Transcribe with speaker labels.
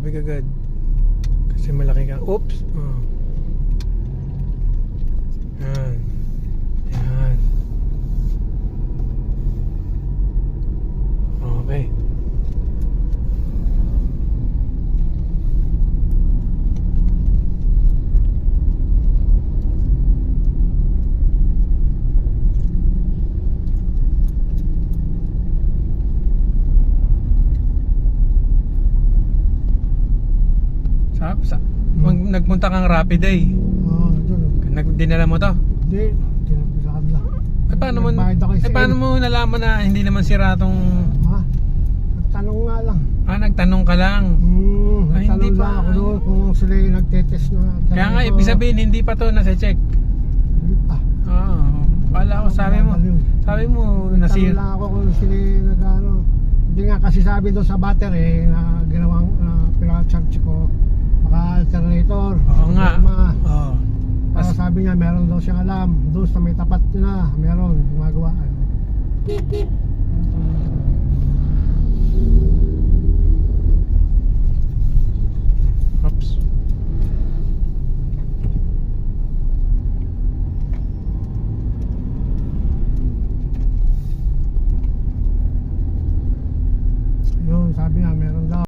Speaker 1: tubig agad. Kasi malaki ka. Oops. Oh. Yan. Yan. Okay. Nagpunta kang Rapid Day.
Speaker 2: Oo, doon.
Speaker 1: Dinala mo to?
Speaker 2: Hindi, tinapilakad lang.
Speaker 1: Paano mo nalaman na hindi naman sira tong...
Speaker 2: Ha? Nagtanong nga lang.
Speaker 1: Nagtanong ka lang.
Speaker 2: Nagtanong
Speaker 1: hindi
Speaker 2: lang
Speaker 1: pa
Speaker 2: ako doon kung sila yung nagtetest na.
Speaker 1: Kaya nga, ibig sabihin, hindi pa to nasa-check.
Speaker 2: Hindi pa.
Speaker 1: Kala ko, sabi mo,
Speaker 2: nasira. Nagtanong lang ako kung sila yung nag-ano. Hindi nga kasi sabi doon sa battery na ginawang pinaka-charge ko. Baka alternator.
Speaker 1: Oo nga.
Speaker 2: Oo. Tapos sabi niya meron daw siyang alam. Doon sa may tapat na meron gumagawa.